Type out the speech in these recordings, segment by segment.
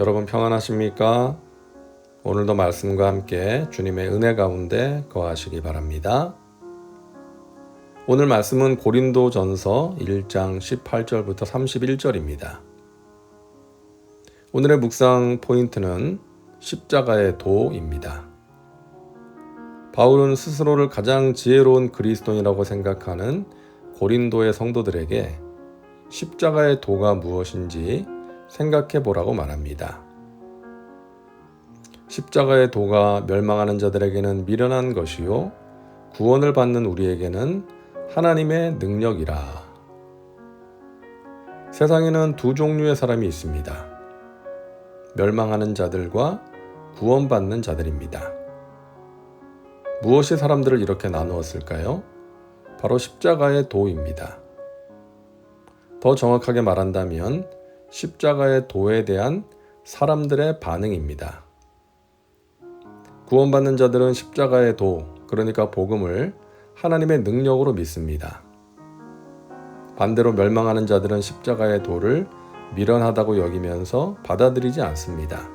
여러분 평안하십니까? 오늘도 말씀과 함께 주님의 은혜 가운데 거하시기 바랍니다. 오늘 말씀은 고린도전서 1장 18절부터 31절입니다. 오늘의 묵상 포인트는 십자가의 도입니다. 바울은 스스로를 가장 지혜로운 그리스도인이라고 생각하는 고린도의 성도들에게 십자가의 도가 무엇인지 생각해 보라고 말합니다. 십자가의 도가 멸망하는 자들에게는 미련한 것이요 구원을 받는 우리에게는 하나님의 능력이라. 세상에는 두 종류의 사람이 있습니다. 멸망하는 자들과 구원받는 자들입니다. 무엇이 사람들을 이렇게 나누었을까요? 바로 십자가의 도입니다. 더 정확하게 말한다면 십자가의 도에 대한 사람들의 반응입니다. 구원받는 자들은 십자가의 도, 그러니까 복음을 하나님의 능력으로 믿습니다. 반대로 멸망하는 자들은 십자가의 도를 미련하다고 여기면서 받아들이지 않습니다.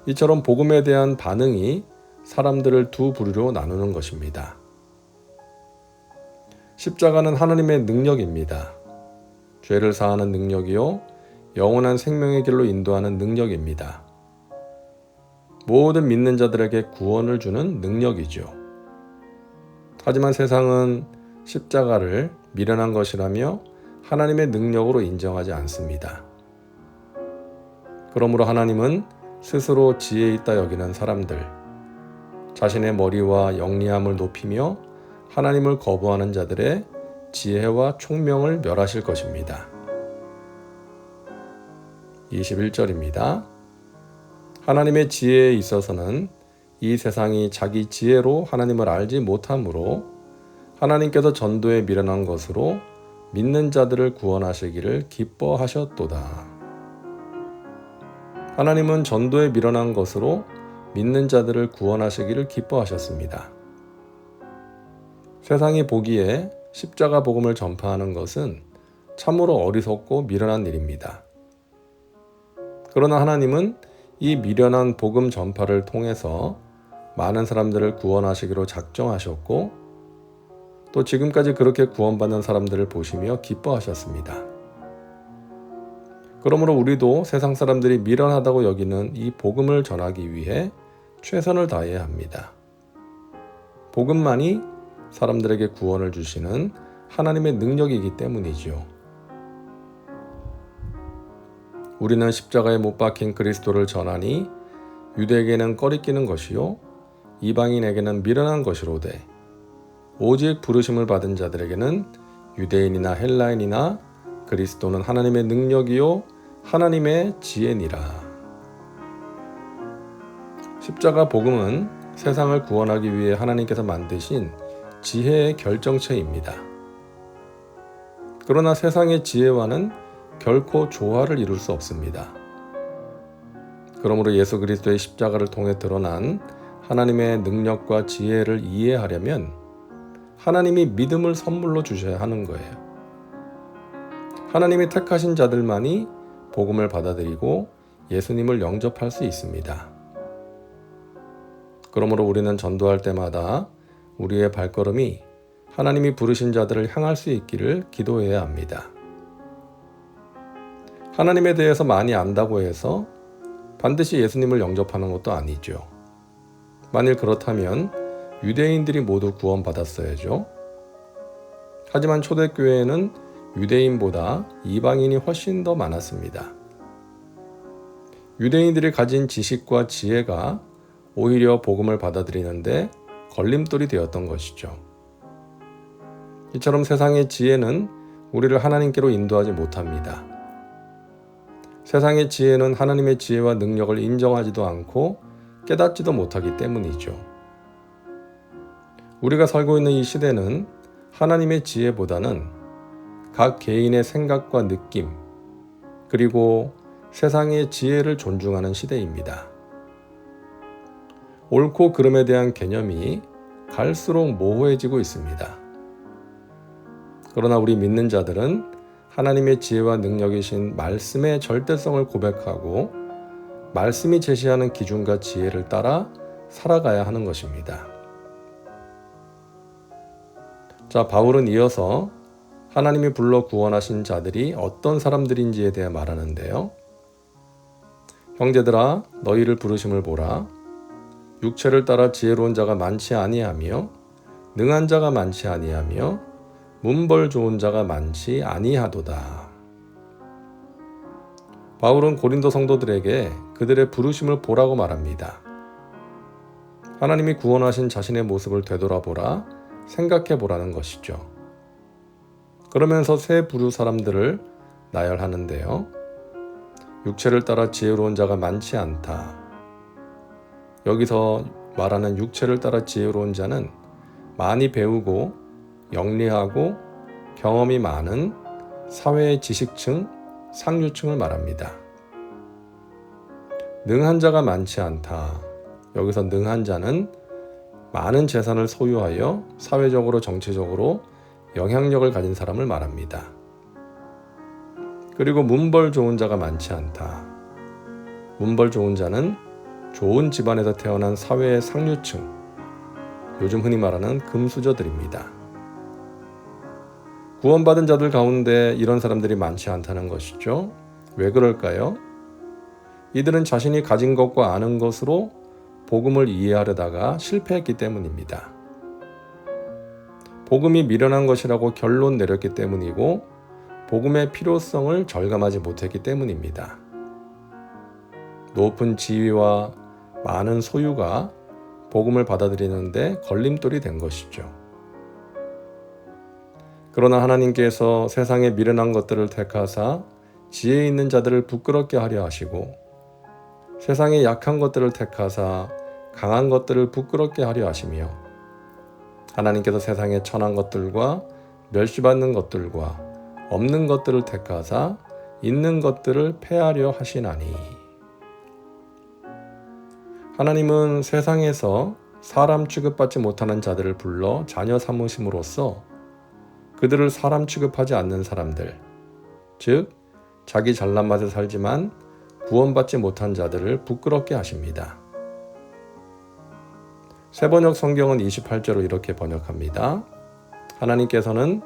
이처럼 복음에 대한 반응이 사람들을 두 부류로 나누는 것입니다. 십자가는 하나님의 능력입니다. 죄를 사하는 능력이요 영원한 생명의 길로 인도하는 능력입니다. 모든 믿는 자들에게 구원을 주는 능력이죠. 하지만 세상은 십자가를 미련한 것이라며 하나님의 능력으로 인정하지 않습니다. 그러므로 하나님은 스스로 지혜 있다 여기는 사람들, 자신의 머리와 영리함을 높이며 하나님을 거부하는 자들의 지혜와 총명을 멸하실 것입니다. 21절입니다. 하나님의 지혜에 있어서는 이 세상이 자기 지혜로 하나님을 알지 못하므로 하나님께서 전도에 미련한 것으로 믿는 자들을 구원하시기를 기뻐하셨도다. 하나님은 전도에 미련한 것으로 믿는 자들을 구원하시기를 기뻐하셨습니다. 세상이 보기에 십자가 복음을 전파하는 것은 참으로 어리석고 미련한 일입니다. 그러나 하나님은 이 미련한 복음 전파를 통해서 많은 사람들을 구원하시기로 작정하셨고 또 지금까지 그렇게 구원받는 사람들을 보시며 기뻐하셨습니다. 그러므로 우리도 세상 사람들이 미련하다고 여기는 이 복음을 전하기 위해 최선을 다해야 합니다. 복음만이 사람들에게 구원을 주시는 하나님의 능력이기 때문이죠. 우리는 십자가에 못 박힌 그리스도를 전하니 유대에게는 꺼리끼는 것이요 이방인에게는 미련한 것이로되 오직 부르심을 받은 자들에게는 유대인이나 헬라인이나 그리스도는 하나님의 능력이요 하나님의 지혜니라. 십자가 복음은 세상을 구원하기 위해 하나님께서 만드신 지혜의 결정체입니다. 그러나 세상의 지혜와는 결코 조화를 이룰 수 없습니다. 그러므로 예수 그리스도의 십자가를 통해 드러난 하나님의 능력과 지혜를 이해하려면 하나님이 믿음을 선물로 주셔야 하는 거예요. 하나님이 택하신 자들만이 복음을 받아들이고 예수님을 영접할 수 있습니다. 그러므로 우리는 전도할 때마다 우리의 발걸음이 하나님이 부르신 자들을 향할 수 있기를 기도해야 합니다. 하나님에 대해서 많이 안다고 해서 반드시 예수님을 영접하는 것도 아니죠. 만일 그렇다면 유대인들이 모두 구원받았어야죠. 하지만 초대교회에는 유대인보다 이방인이 훨씬 더 많았습니다. 유대인들이 가진 지식과 지혜가 오히려 복음을 받아들이는데 걸림돌이 되었던 것이죠. 이처럼 세상의 지혜는 우리를 하나님께로 인도하지 못합니다. 세상의 지혜는 하나님의 지혜와 능력을 인정하지도 않고 깨닫지도 못하기 때문이죠. 우리가 살고 있는 이 시대는 하나님의 지혜보다는 각 개인의 생각과 느낌, 그리고 세상의 지혜를 존중하는 시대입니다. 옳고 그름에 대한 개념이 갈수록 모호해지고 있습니다. 그러나 우리 믿는 자들은 하나님의 지혜와 능력이신 말씀의 절대성을 고백하고 말씀이 제시하는 기준과 지혜를 따라 살아가야 하는 것입니다. 자, 바울은 이어서 하나님이 불러 구원하신 자들이 어떤 사람들인지에 대해 말하는데요. 형제들아, 너희를 부르심을 보라. 육체를 따라 지혜로운 자가 많지 아니하며 능한 자가 많지 아니하며 문벌 좋은 자가 많지 아니하도다. 바울은 고린도 성도들에게 그들의 부르심을 보라고 말합니다. 하나님이 구원하신 자신의 모습을 되돌아보라, 생각해 보라는 것이죠. 그러면서 새 부류 사람들을 나열하는데요. 육체를 따라 지혜로운 자가 많지 않다. 여기서 말하는 육체를 따라 지혜로운 자는 많이 배우고 영리하고 경험이 많은 사회의 지식층, 상류층을 말합니다. 능한 자가 많지 않다. 여기서 능한 자는 많은 재산을 소유하여 사회적으로 정치적으로 영향력을 가진 사람을 말합니다. 그리고 문벌 좋은 자가 많지 않다. 문벌 좋은 자는 좋은 집안에서 태어난 사회의 상류층, 요즘 흔히 말하는 금수저들입니다. 구원받은 자들 가운데 이런 사람들이 많지 않다는 것이죠. 왜 그럴까요? 이들은 자신이 가진 것과 아는 것으로 복음을 이해하려다가 실패했기 때문입니다. 복음이 미련한 것이라고 결론 내렸기 때문이고 복음의 필요성을 절감하지 못했기 때문입니다. 높은 지위와 많은 소유가 복음을 받아들이는데 걸림돌이 된 것이죠. 그러나 하나님께서 세상의 미련한 것들을 택하사 지혜 있는 자들을 부끄럽게 하려 하시고 세상의 약한 것들을 택하사 강한 것들을 부끄럽게 하려 하시며 하나님께서 세상의 천한 것들과 멸시받는 것들과 없는 것들을 택하사 있는 것들을 폐하려 하시나니. 하나님은 세상에서 사람 취급받지 못하는 자들을 불러 자녀 삼으심으로써 그들을 사람 취급하지 않는 사람들, 즉 자기 잘난 맛에 살지만 구원받지 못한 자들을 부끄럽게 하십니다. 새번역 성경은 28절로 이렇게 번역합니다. 하나님께서는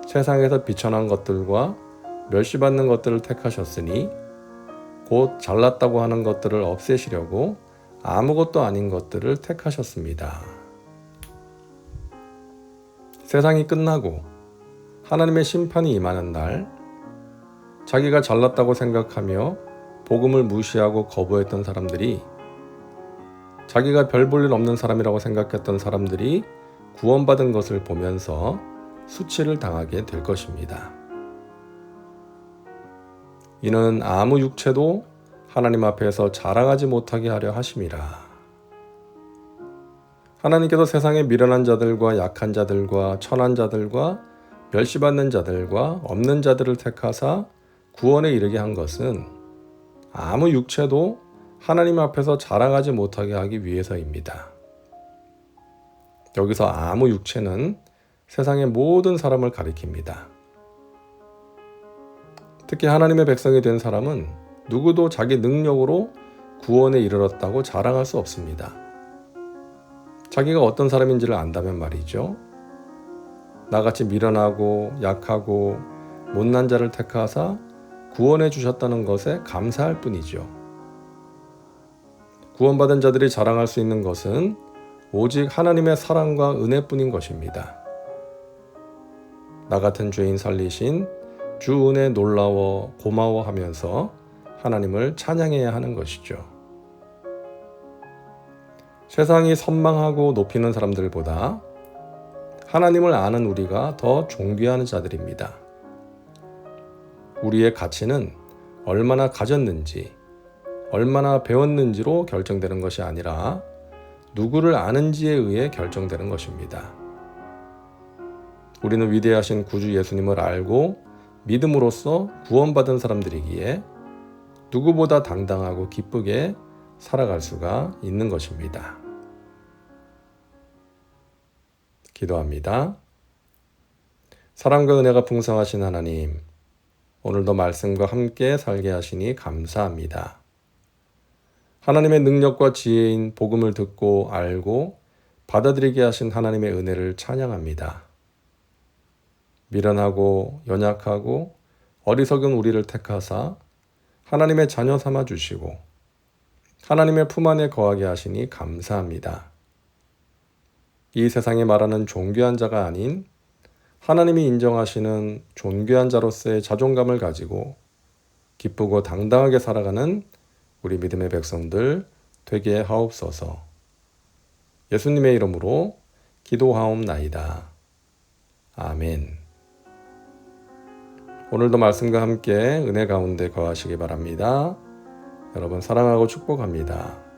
세상에서 비천한 것들과 멸시받는 것들을 택하셨으니 곧 잘났다고 하는 것들을 없애시려고 아무것도 아닌 것들을 택하셨습니다. 세상이 끝나고 하나님의 심판이 임하는 날, 자기가 잘났다고 생각하며 복음을 무시하고 거부했던 사람들이, 자기가 별 볼 일 없는 사람이라고 생각했던 사람들이 구원받은 것을 보면서 수치를 당하게 될 것입니다. 이는 아무 육체도 하나님 앞에서 자랑하지 못하게 하려 하심이라. 하나님께서 세상의 미련한 자들과 약한 자들과 천한 자들과 멸시받는 자들과 없는 자들을 택하사 구원에 이르게 한 것은 아무 육체도 하나님 앞에서 자랑하지 못하게 하기 위해서입니다. 여기서 아무 육체는 세상의 모든 사람을 가리킵니다. 특히 하나님의 백성이 된 사람은 누구도 자기 능력으로 구원에 이르렀다고 자랑할 수 없습니다. 자기가 어떤 사람인지를 안다면 말이죠. 나같이 미련하고 약하고 못난 자를 택하사 구원해 주셨다는 것에 감사할 뿐이죠. 구원받은 자들이 자랑할 수 있는 것은 오직 하나님의 사랑과 은혜뿐인 것입니다. 나 같은 죄인 살리신 주 은혜 놀라워 고마워하면서 하나님을 찬양해야 하는 것이죠. 세상이 선망하고 높이는 사람들보다 하나님을 아는 우리가 더 존귀한 자들입니다. 우리의 가치는 얼마나 가졌는지, 얼마나 배웠는지로 결정되는 것이 아니라 누구를 아는지에 의해 결정되는 것입니다. 우리는 위대하신 구주 예수님을 알고 믿음으로써 구원받은 사람들이기에 누구보다 당당하고 기쁘게 살아갈 수가 있는 것입니다. 기도합니다. 사랑과 은혜가 풍성하신 하나님, 오늘도 말씀과 함께 살게 하시니 감사합니다. 하나님의 능력과 지혜인 복음을 듣고 알고 받아들이게 하신 하나님의 은혜를 찬양합니다. 미련하고 연약하고 어리석은 우리를 택하사 하나님의 자녀 삼아 주시고 하나님의 품 안에 거하게 하시니 감사합니다. 이 세상에 말하는 존귀한 자가 아닌 하나님이 인정하시는 존귀한 자로서의 자존감을 가지고 기쁘고 당당하게 살아가는 우리 믿음의 백성들 되게 하옵소서. 예수님의 이름으로 기도하옵나이다. 아멘. 오늘도 말씀과 함께 은혜 가운데 거하시기 바랍니다. 여러분 사랑하고 축복합니다.